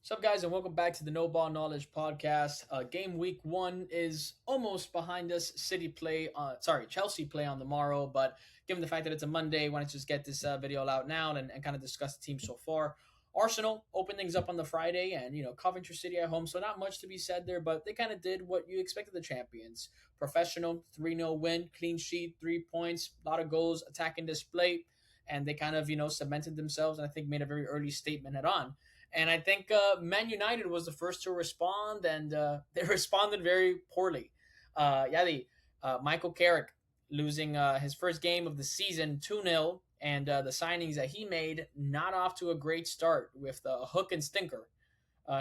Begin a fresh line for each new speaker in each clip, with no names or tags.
What's up, guys, and welcome back to the No Ball Knowledge Podcast. Game week one is almost behind us. Chelsea play on the morrow, but given the fact that it's a Monday, why don't you just get this video out now and kind of discuss the team so far. Arsenal opened things up on the Friday, and Coventry City at home, so not much to be said there, but they kind of did what you expected the champions. Professional 3-0 win, clean sheet, 3 points, a lot of goals, attacking display, and they kind of cemented themselves, and I think made a very early statement head on. And I think Man United was the first to respond, and they responded very poorly. Michael Carrick losing his first game of the season 2-0, and the signings that he made not off to a great start with the hook and stinker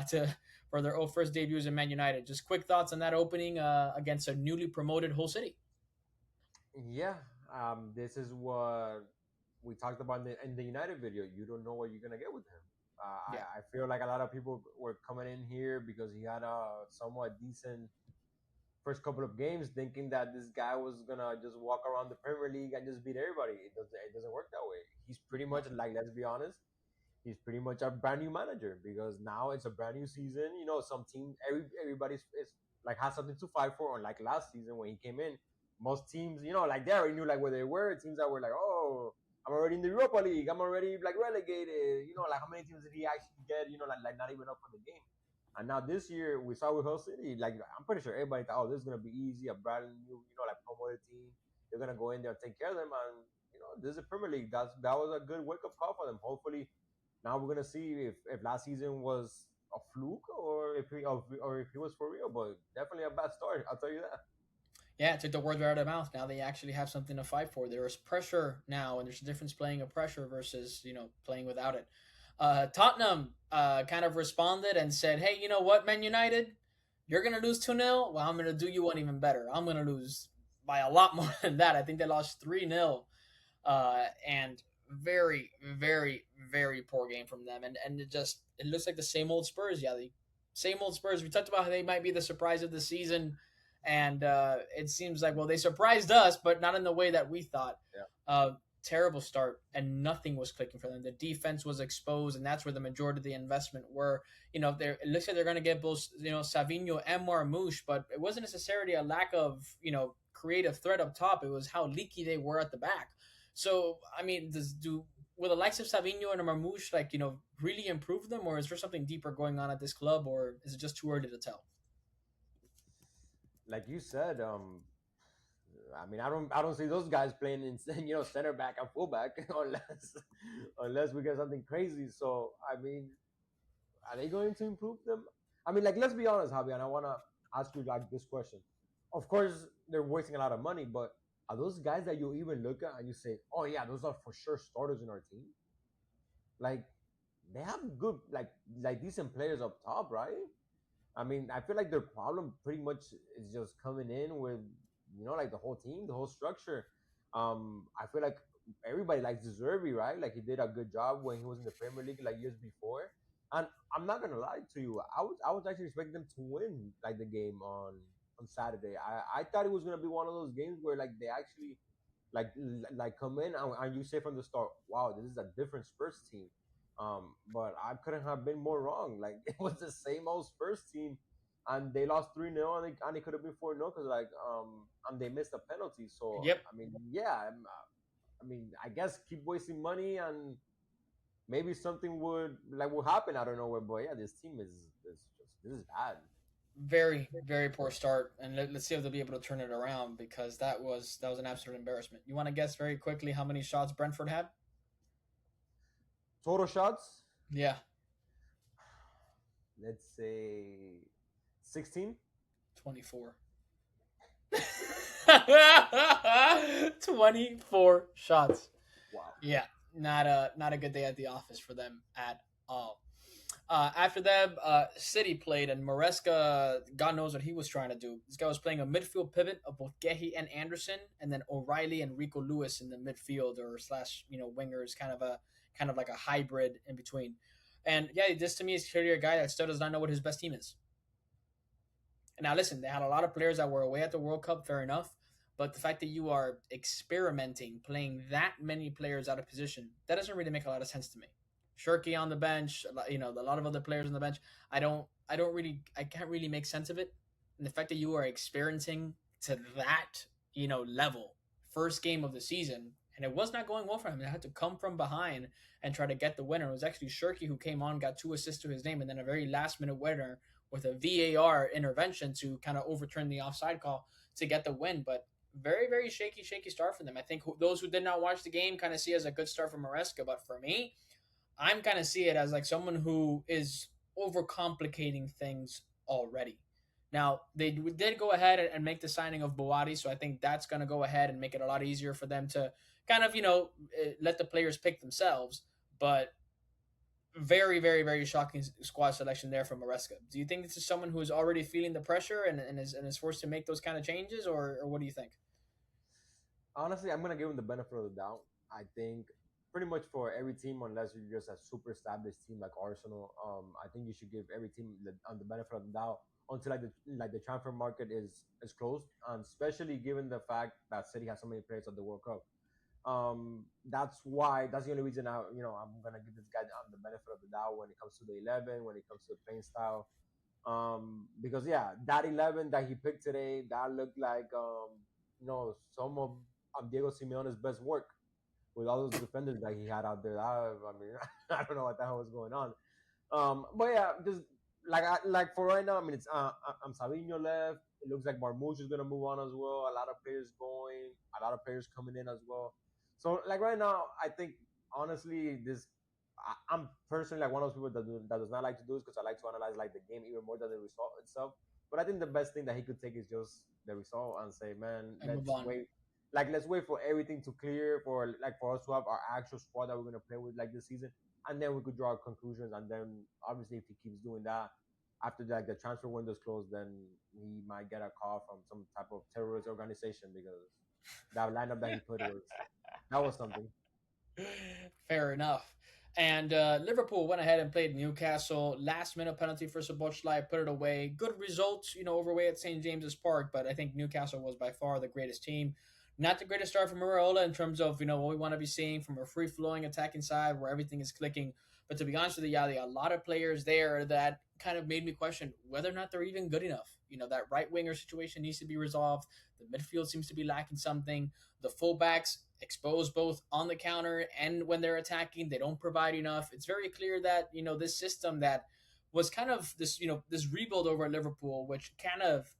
to for their first debuts in Man United. Just quick thoughts on that opening against a newly promoted Hull City.
Yeah, this is what we talked about in the United video. You don't know what you're gonna get with him.
Yeah.
I feel like a lot of people were coming in here because he had a somewhat decent first couple of games, thinking that this guy was gonna just walk around the Premier League and just beat everybody. It doesn't work that way. He's pretty much like, let's be honest, he's pretty much a brand new manager because now it's a brand new season. Some team, everybody's is like has something to fight for. Unlike last season when he came in, most teams, like they already knew like where they were. Teams that were like, oh, I'm already in the Europa League. I'm already like relegated. Like how many teams did he actually get? Like not even up for the game. And now this year we saw with Hull City, like I'm pretty sure everybody thought, oh, this is gonna be easy, a brand new, like promoted team. They're gonna go in there and take care of them, and this is the Premier League. That was a good wake up call for them. Hopefully, now we're gonna see if last season was a fluke or if he was for real. But definitely a bad start. I'll tell you that.
Yeah, it took the words right out of their mouth. Now they actually have something to fight for. There is pressure now, and there's a difference playing a pressure versus playing without it. Tottenham kind of responded and said, "Hey, you know what, Man United, you're gonna lose 2-0. Well, I'm gonna do you one even better. I'm gonna lose by a lot more than that. I think they lost 3-0, and very, very, very poor game from them. And it looks like the same old Spurs. Yeah, the same old Spurs. We talked about how they might be the surprise of the season, and it seems like, well, they surprised us, but not in the way that we thought.
Yeah.
Terrible start, and nothing was clicking for them. The defense was exposed, and that's where the majority of the investment were. It looks like they're going to get both Savinho and Marmouche, but it wasn't necessarily a lack of creative threat up top. It was how leaky they were at the back. So I mean, will the likes of Savinho and Marmouche really improve them, or is there something deeper going on at this club, or is it just too early to tell?
Like you said, I mean, I don't see those guys playing in center back and fullback unless we get something crazy. So I mean, are they going to improve them? I mean, like, let's be honest, Javi, and I want to ask you like this question. Of course, they're wasting a lot of money, but are those guys that you even look at and you say, oh yeah, those are for sure starters in our team? Like, they have good, like decent players up top, right? I mean, I feel like their problem pretty much is just coming in with, like the whole team, the whole structure. I feel like everybody likes Deserby, right? Like he did a good job when he was in the Premier League like years before. And I'm not gonna lie to you, I was actually expecting them to win like the game on Saturday. I thought it was gonna be one of those games where like they actually like come in and you say from the start, wow, this is a different Spurs team. But I couldn't have been more wrong. Like it was the same old Spurs team, and they lost 3-0, and it could have been 4-0 because and they missed a penalty. So
Yep.
I mean, yeah, I mean, I guess keep wasting money and maybe something will happen. I don't know where, but yeah, this team is just this is bad.
Very, very poor start, and let's see if they'll be able to turn it around because that was an absolute embarrassment. You want to guess very quickly how many shots Brentford had?
Total shots,
Yeah,
let's say 16.
24. 24 shots.
Wow.
Yeah, not a good day at the office for them at all. After them, City played, and Maresca, God knows what he was trying to do. This guy was playing a midfield pivot of both Gehi and Anderson, and then O'Reilly and Rico Lewis in the midfield or slash wingers, kind of like a hybrid in between. And yeah, this to me is clearly a guy that still does not know what his best team is. And now listen, they had a lot of players that were away at the World Cup, fair enough. But the fact that you are experimenting, playing that many players out of position, that doesn't really make a lot of sense to me. Shirky on the bench, a lot of other players on the bench. I can't really make sense of it. And the fact that you are experiencing to that, level, first game of the season, and it was not going well for him. They had to come from behind and try to get the winner. It was actually Shirky who came on, got 2 assists to his name, and then a very last minute winner with a VAR intervention to kind of overturn the offside call to get the win. But very, very shaky start for them. I think those who did not watch the game kind of see it as a good start for Maresca, but for me, I'm kind of see it as like someone who is overcomplicating things already. Now they did go ahead and make the signing of Boati, so I think that's going to go ahead and make it a lot easier for them to kind of let the players pick themselves. But very, very, very shocking squad selection there from Maresca. Do you think this is someone who is already feeling the pressure and is forced to make those kind of changes, or what do you think?
Honestly, I'm gonna give him the benefit of the doubt. I think pretty much for every team, unless you're just a super established team like Arsenal, I think you should give every team on the benefit of the doubt until like the transfer market is closed, and especially given the fact that City has so many players at the World Cup. That's the only reason I'm gonna give this guy on the benefit of the doubt when it comes to the 11, when it comes to the playing style. Because yeah, that 11 that he picked today, that looked like some of Diego Simeone's best work with all those defenders that he had out there. I mean, I don't know what the hell was going on. But yeah, just like for right now, I mean, it's I'm Savinho left. It looks like Marmoush is gonna move on as well. A lot of players going, a lot of players coming in as well. So like right now, I think honestly, I'm personally like one of those people that does not like to do this because I like to analyze like the game even more than the result itself. But I think the best thing that he could take is just the result and say, man,
And move on.
let's wait for everything to clear for us to have our actual squad that we're gonna play with like this season, and then we could draw conclusions. And then obviously, if he keeps doing that after like the transfer window's closed, then he might get a call from some type of terrorist organization because that lineup that he put was something.
Fair enough. And Liverpool went ahead and played Newcastle. Last minute penalty for Szoboszlai, put it away. Good results, overway at St. James's Park, but I think Newcastle was by far the greatest team. Not the greatest start from Areola in terms of what we want to be seeing from a free flowing attacking side where everything is clicking. But to be honest with you, yeah, a lot of players there that kind of made me question whether or not they're even good enough. That right winger situation needs to be resolved. The midfield seems to be lacking something. The fullbacks exposed both on the counter and when they're attacking. They don't provide enough. It's very clear that this system that was kind of this rebuild over at Liverpool, which kind of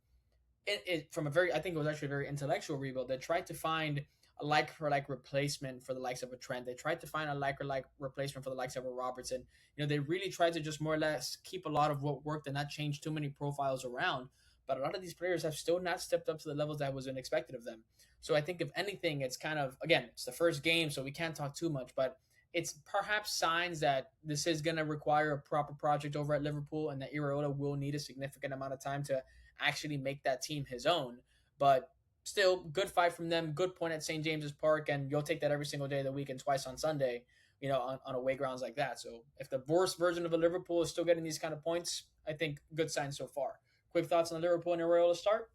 from a very I think it was actually a very intellectual rebuild. They tried to find a like for like replacement for the likes of a Trent. They tried to find a like for like replacement for the likes of a Robertson. They really tried to just more or less keep a lot of what worked and not change too many profiles around. But a lot of these players have still not stepped up to the levels that was expected of them. So I think if anything, it's kind of again, it's the first game, so we can't talk too much, but it's perhaps signs that this is going to require a proper project over at Liverpool, and that Iraola will need a significant amount of time to actually make that team his own. But still, good fight from them. Good point at St. James's Park, and you'll take that every single day of the week and twice on Sunday. On away grounds like that. So if the worst version of a Liverpool is still getting these kind of points, I think good sign so far. Quick thoughts on the Liverpool and Areola start?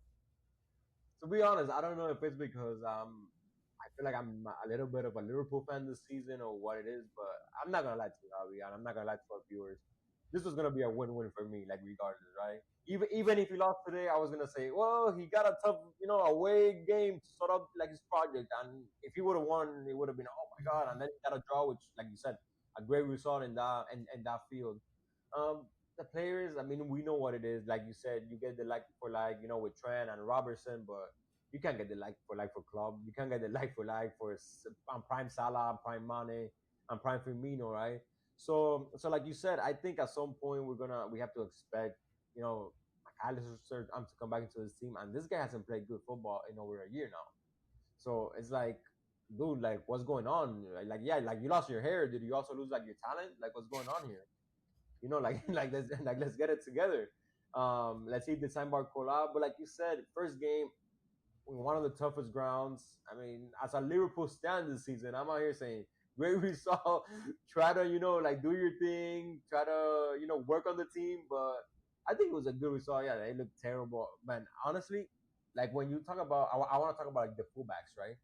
To be honest, I don't know if it's because I feel like I'm a little bit of a Liverpool fan this season or what it is, but I'm not gonna lie to you, Javi, and I'm not gonna lie to our viewers. This was gonna be a win-win for me, like regardless, right? Even if he lost today, I was gonna say, well, he got a tough, away game to sort of like his project, and if he would have won, it would have been, oh my god, and then he got a draw, which, like you said, a great result in that field. Um, the players, I mean, we know what it is. Like you said, you get the like for like, with Trent and Robertson, but you can't get the like for club. You can't get the like for Prime Salah, Prime Mane, and Prime Firmino, right? So like you said, I think at some point we have to expect, you know, McAllister to come back into this team, and this guy hasn't played good football in over a year now. So it's like, dude, like what's going on? Like yeah, like you lost your hair. Did you also lose like your talent? Like what's going on here? Like let's get it together. Let's see the Sandbar collab. But like you said, first game, one of the toughest grounds. I mean, as a Liverpool stand this season, I'm out here saying great result. Try to like do your thing. Try to work on the team. But I think it was a good result. Yeah, they looked terrible, man. Honestly, like when you talk about, I want to talk about like the fullbacks, right?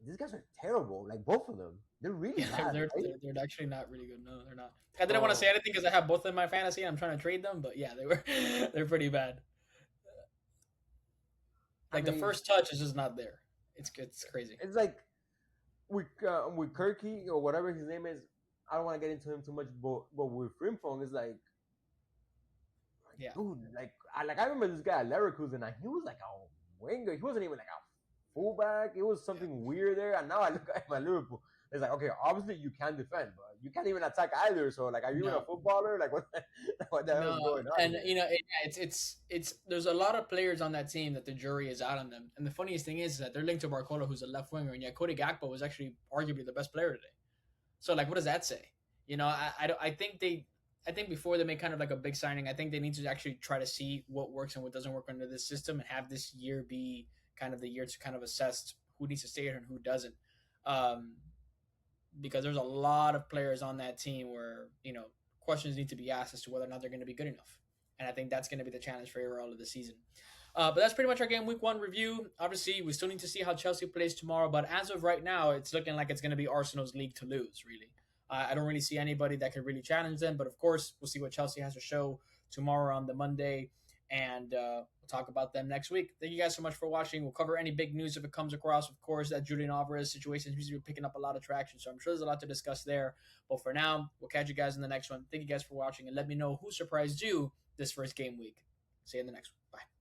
these guys are terrible. Like both of them, they're really
Yeah,
bad, right?
they're actually not really good. No, they're not. I didn't want to
So
say anything because I have both in my fantasy and I'm trying to trade them, but yeah, they were they're pretty bad.
I
Like the
mean,
first touch is just not there. It's crazy.
it's like with Kirky or whatever his name is. I don't want to get into him too much, but with Frimpong, it's like
Yeah.
dude, like I remember this guy at Leverkusen, and he was like a winger. He wasn't even like a fullback. It was
Yeah.
something weird there. And now I look at my Liverpool. It's like, okay, obviously you can defend, but you can't even attack either. So like, are you even a
No.
footballer? Like what the hell
No,
is going on
and
here?
it's there's a lot of players on that team that the jury is out on them. And the funniest thing is that they're linked to Barcola, who's a left winger, and yet Cody Gakpo was actually arguably the best player today. So like, what does that say? I think I think before they make kind of like a big signing, I think they need to actually try to see what works and what doesn't work under this system, and have this year be kind of the year to kind of assess who needs to stay here and who doesn't. Um, because there's a lot of players on that team where questions need to be asked as to whether or not they're going to be good enough, and I think that's going to be the challenge for Arrow of the season. But that's pretty much our game week one review. Obviously, we still need to see how Chelsea plays tomorrow, but as of right now, it's looking like it's going to be Arsenal's league to lose. Really, I don't really see anybody that could really challenge them. But of course, we'll see what Chelsea has to show tomorrow on the Monday, and we'll talk about them next week. Thank you guys so much for watching. We'll cover any big news if it comes across. Of course, that Julian Alvarez situation seems to be picking up a lot of traction, so I'm sure there's a lot to discuss there. But for now, we'll catch you guys in the next one. Thank you guys for watching, and let me know who surprised you this first game week. See you in the next one. Bye.